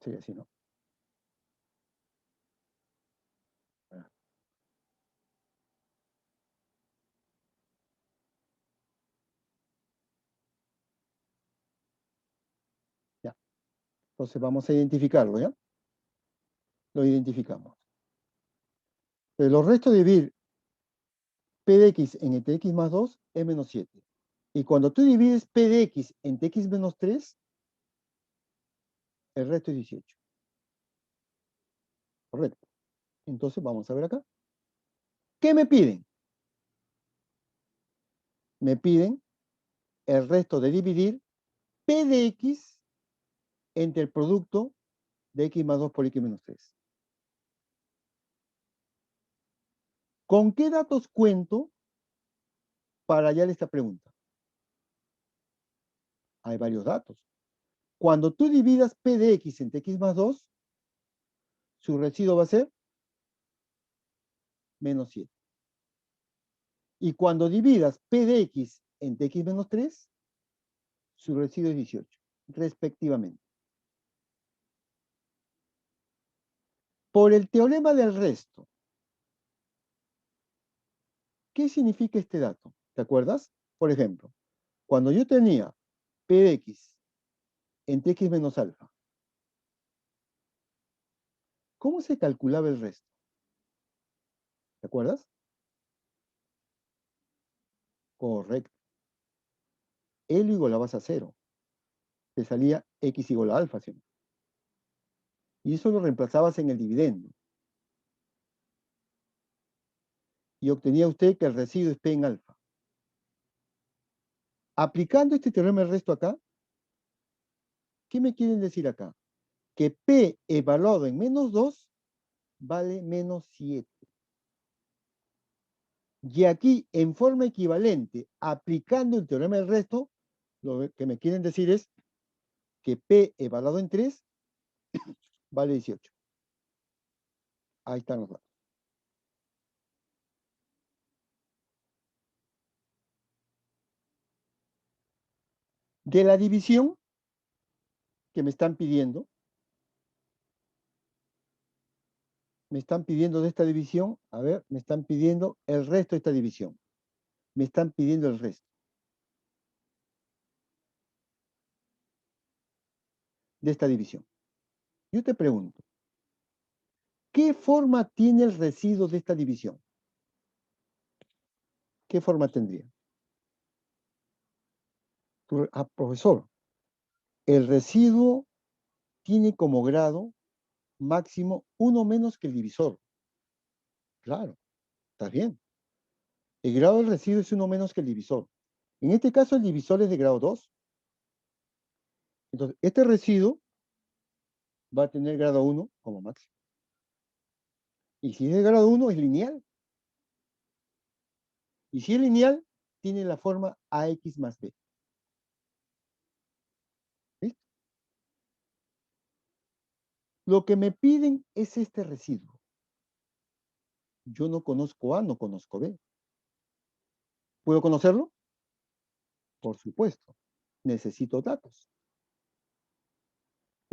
Sí, así no. Ya. Entonces vamos a identificarlo, ¿ya? Lo identificamos. Pero los restos de dividir p de x en entre x más 2 es menos 7. Y cuando tú divides P de X entre X menos 3, el resto es 18. Correcto. Entonces vamos a ver acá. ¿Qué me piden? Me piden el resto de dividir P de X entre el producto de X más 2 por X menos 3. ¿Con qué datos cuento para hallar esta pregunta? Hay varios datos. Cuando tú dividas P de X entre X más 2, su residuo va a ser menos 7. Y cuando dividas P de X entre X menos 3, su residuo es 18, respectivamente. Por el teorema del resto, ¿qué significa este dato? ¿Te acuerdas? Por ejemplo, cuando yo tenía P de X entre X menos alfa, ¿cómo se calculaba el resto? ¿Te acuerdas? Correcto. L igualabas a 0. Te salía X igual a alfa siempre. Y eso lo reemplazabas en el dividendo. Y obtenía usted que el residuo es P en alfa. Aplicando este teorema del resto acá, ¿qué me quieren decir acá? Que P evaluado en menos 2 vale menos 7. Y aquí, en forma equivalente, aplicando el teorema del resto, lo que me quieren decir es que P evaluado en 3 vale 18. Ahí están los datos. De la división que me están pidiendo de esta división, a ver, me están pidiendo el resto de esta división. Me están pidiendo el resto de esta división. Yo te pregunto, ¿qué forma tiene el residuo de esta división? ¿Qué forma tendría? Profesor, el residuo tiene como grado máximo 1 menos que el divisor. Claro, está bien. El grado del residuo es 1 menos que el divisor. En este caso, el divisor es de grado 2. Entonces, este residuo va a tener grado 1 como máximo. Y si es de grado 1, es lineal. Y si es lineal, tiene la forma AX más B. ¿Listo? Lo que me piden es este residuo. Yo no conozco A, no conozco B. ¿Puedo conocerlo? Por supuesto. Necesito datos.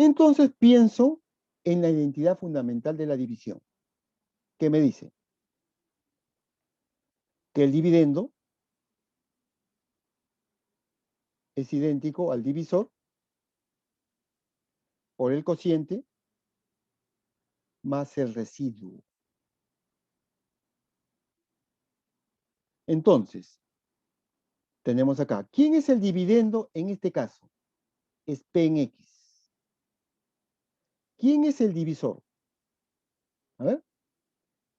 Entonces pienso en la identidad fundamental de la división, que me dice que el dividendo es idéntico al divisor por el cociente más el residuo. Entonces, tenemos acá, ¿quién es el dividendo en este caso? Es P en X. ¿Quién es el divisor? A ver,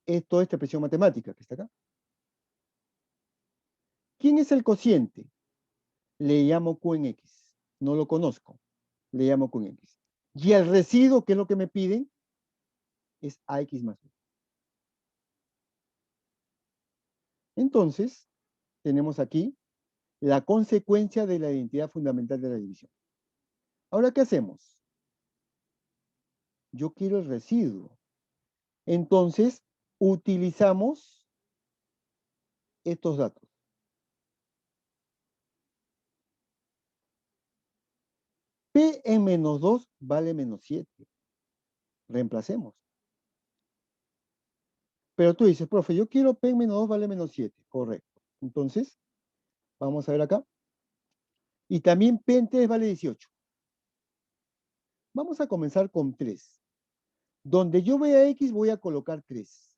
es toda esta expresión matemática que está acá. ¿Quién es el cociente? Le llamo Q en X. No lo conozco. Le llamo Q en X. Y el residuo, que es lo que me piden, es AX más B. Entonces, tenemos aquí la consecuencia de la identidad fundamental de la división. Ahora, ¿qué hacemos? Yo quiero el residuo. Entonces, utilizamos estos datos. P en menos 2 vale menos 7. Reemplacemos. Pero tú dices, profe, yo quiero P en menos 2 vale menos 7. Correcto. Entonces, vamos a ver acá. Y también P en 3 vale 18. Vamos a comenzar con 3. Donde yo vea X voy a colocar 3.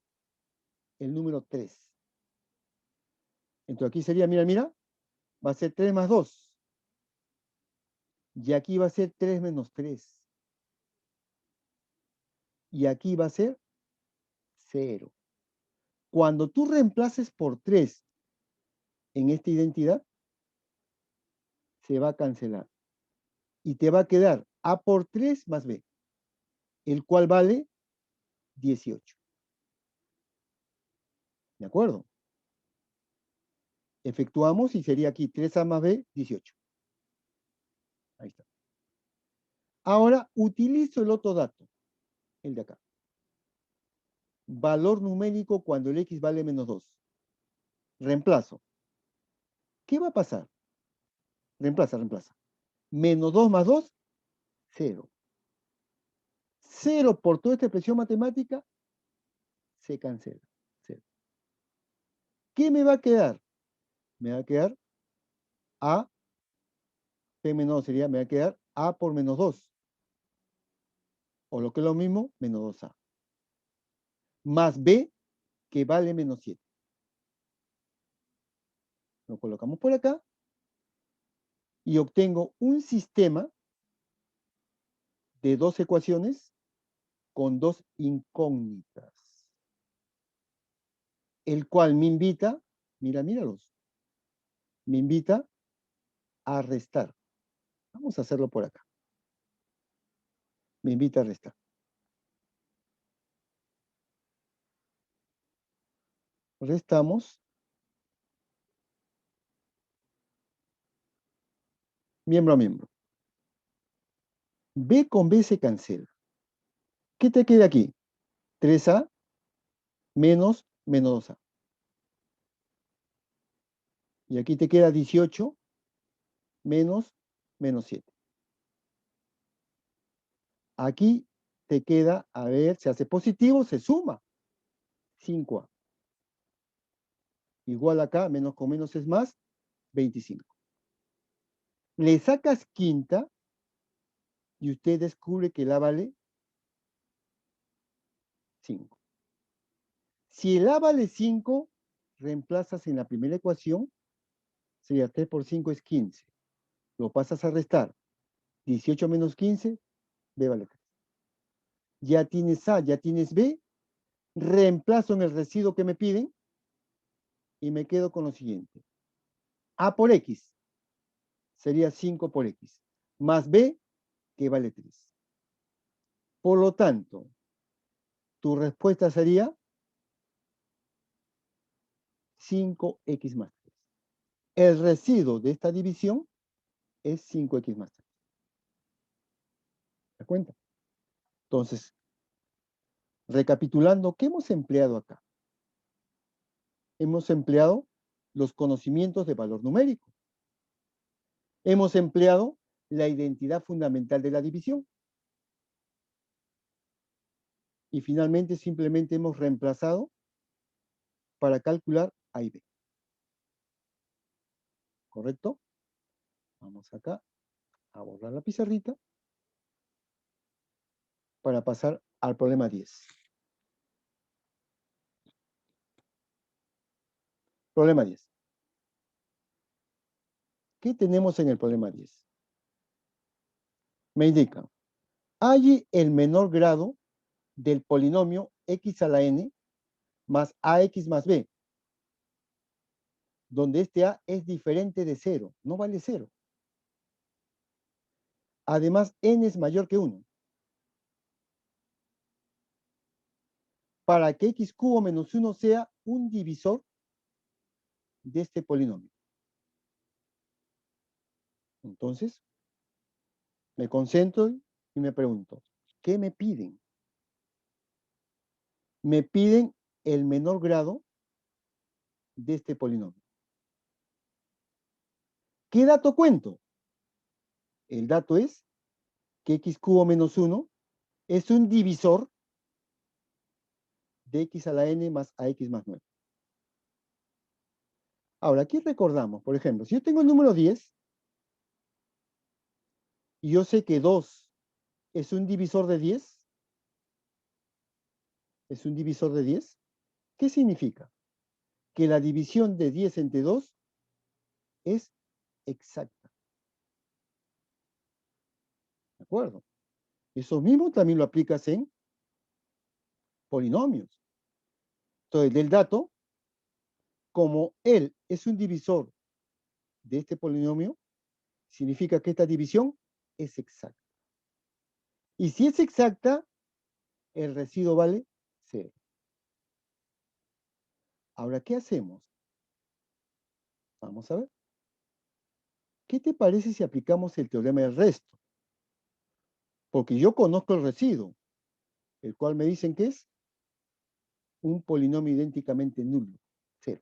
El número 3. Entonces aquí sería, mira, va a ser 3 más 2. Y aquí va a ser 3 menos 3. Y aquí va a ser 0. Cuando tú reemplaces por 3 en esta identidad, se va a cancelar. Y te va a quedar A por 3 más B, el cual vale 18. ¿De acuerdo? Efectuamos y sería aquí 3A más B, 18. Ahí está. Ahora utilizo el otro dato, el de acá. Valor numérico cuando el X vale menos 2. Reemplazo. ¿Qué va a pasar? Reemplaza. Menos 2 más 2, 0. 0 por toda esta expresión matemática, se cancela. 0. ¿Qué me va a quedar? Me va a quedar A, P menos 2 sería, me va a quedar A por menos 2. O lo que es lo mismo, menos 2A. Más B, que vale menos 7. Lo colocamos por acá y obtengo un sistema de 2 ecuaciones con 2 incógnitas, el cual me invita, míralos, me invita a restar. Vamos a hacerlo por acá. Me invita a restar. Restamos. Miembro a miembro. B con B se cancela. ¿Qué te queda aquí? 3A menos menos 2A. Y aquí te queda 18 menos menos 7. Aquí te queda, a ver, se hace positivo, se suma. 5A. Igual acá, menos con menos es más, 25. Le sacas quinta y usted descubre que la vale 5. Si el A vale 5, reemplazas en la primera ecuación, sería 3 por 5 es 15. Lo pasas a restar. 18 menos 15, B vale 3. Ya tienes A, ya tienes B, reemplazo en el residuo que me piden y me quedo con lo siguiente. A por X sería 5 por X, más B, que vale 3. Por lo tanto, tu respuesta sería 5X más 3. El residuo de esta división es 5X más 3. ¿Te das cuenta? Entonces, recapitulando, ¿qué hemos empleado acá? Hemos empleado los conocimientos de valor numérico. Hemos empleado la identidad fundamental de la división. Y finalmente simplemente hemos reemplazado para calcular A y B. ¿Correcto? Vamos acá a borrar la pizarrita para pasar al problema 10. Problema 10. ¿Qué tenemos en el problema 10? Me indica, halle el menor grado del polinomio x a la n más ax más b, donde este a es diferente de 0, no vale 0. Además, n es mayor que 1. Para que x cubo menos 1 sea un divisor de este polinomio. Entonces, me concentro y me pregunto, ¿qué me piden? Me piden el menor grado de este polinomio. ¿Qué dato cuento? El dato es que x cubo menos 1 es un divisor de x a la n más ax más 9. Ahora, aquí recordamos, por ejemplo, si yo tengo el número 10 y yo sé que 2 es un divisor de 10, es un divisor de 10, ¿qué significa? Que la división de 10 entre 2 es exacta. ¿De acuerdo? Eso mismo también lo aplicas en polinomios. Entonces, del dato, como él es un divisor de este polinomio, significa que esta división es exacta. Y si es exacta, el residuo vale 0. Ahora, ¿qué hacemos? Vamos a ver. ¿Qué te parece si aplicamos el teorema del resto? Porque yo conozco el residuo, el cual me dicen que es un polinomio idénticamente nulo, 0.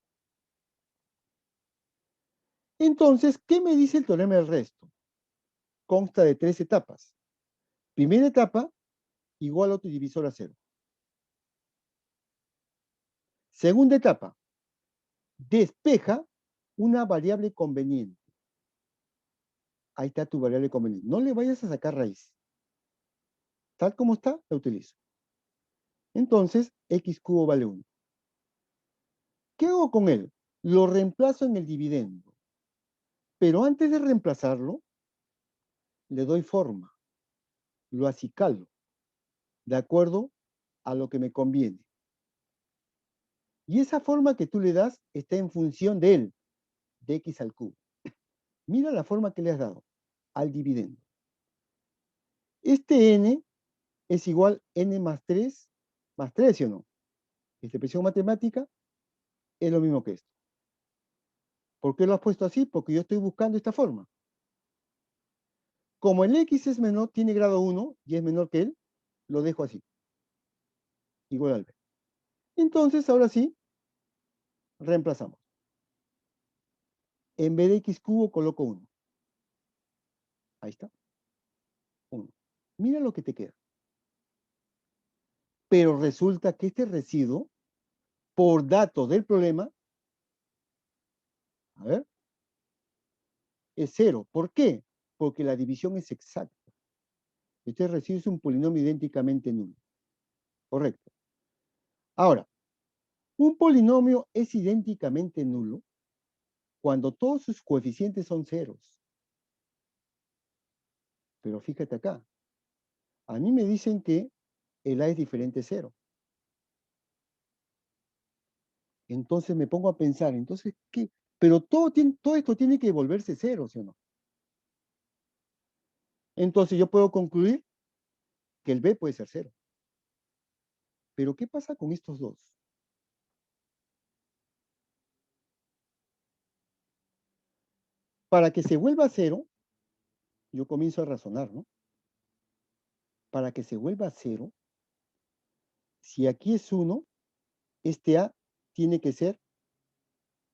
Entonces, ¿qué me dice el teorema del resto? Consta de 3 etapas. Primera etapa, igual a otro divisor a 0. Segunda etapa, despeja una variable conveniente. Ahí está tu variable conveniente. No le vayas a sacar raíz. Tal como está, la utilizo. Entonces, x cubo vale 1. ¿Qué hago con él? Lo reemplazo en el dividendo. Pero antes de reemplazarlo, le doy forma. Lo acicalo, de acuerdo a lo que me conviene. Y esa forma que tú le das está en función de él, de x al cubo. Mira la forma que le has dado al dividendo. Este n es igual a n más 3, ¿sí o no? Esta expresión matemática es lo mismo que esto. ¿Por qué lo has puesto así? Porque yo estoy buscando esta forma. Como el x es menor, tiene grado 1 y es menor que él, lo dejo así. Igual al b. Entonces, ahora sí, reemplazamos. En vez de x cubo, coloco 1. Ahí está. 1. Mira lo que te queda. Pero resulta que este residuo, por dato del problema, a ver, es 0. ¿Por qué? Porque la división es exacta. Este residuo es un polinomio idénticamente nulo. Correcto. Ahora, un polinomio es idénticamente nulo cuando todos sus coeficientes son ceros. Pero fíjate acá. A mí me dicen que el a es diferente a 0. Entonces me pongo a pensar, entonces, ¿qué? Pero todo esto tiene que volverse 0, ¿sí o no? Entonces yo puedo concluir que el b puede ser 0. Pero ¿qué pasa con estos dos? Para que se vuelva 0, yo comienzo a razonar, ¿no? Para que se vuelva 0, si aquí es 1, este a tiene que ser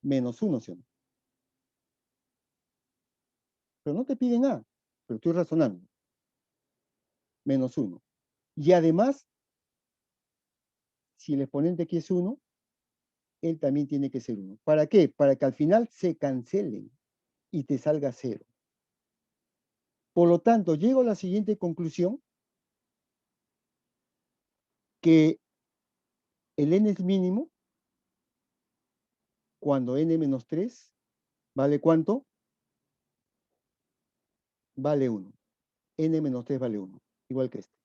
menos 1, ¿sí o no? Pero no te piden a, pero estoy razonando. Menos 1. Y además, si el exponente aquí es 1, él también tiene que ser 1. ¿Para qué? Para que al final se cancelen y te salga 0. Por lo tanto, llego a la siguiente conclusión, que el n es mínimo cuando n menos 3 vale ¿cuánto? Vale 1. N menos 3 vale 1, igual que este.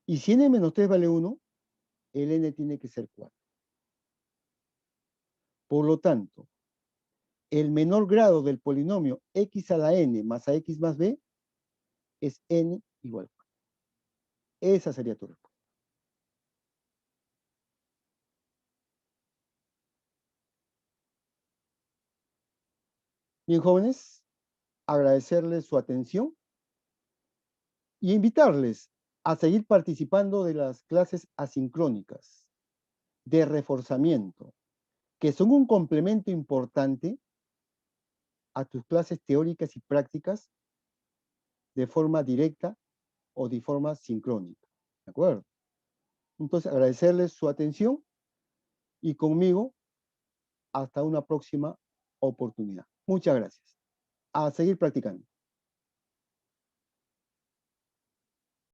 Y si n menos 3 vale 1, el n tiene que ser 4. Por lo tanto, el menor grado del polinomio x a la n más a x más b es n igual a 4. Esa sería tu respuesta. Bien, jóvenes, agradecerles su atención y invitarles a seguir participando de las clases asincrónicas de reforzamiento, que son un complemento importante a tus clases teóricas y prácticas de forma directa o de forma sincrónica. ¿De acuerdo? Entonces, agradecerles su atención y conmigo hasta una próxima oportunidad. Muchas gracias. A seguir practicando.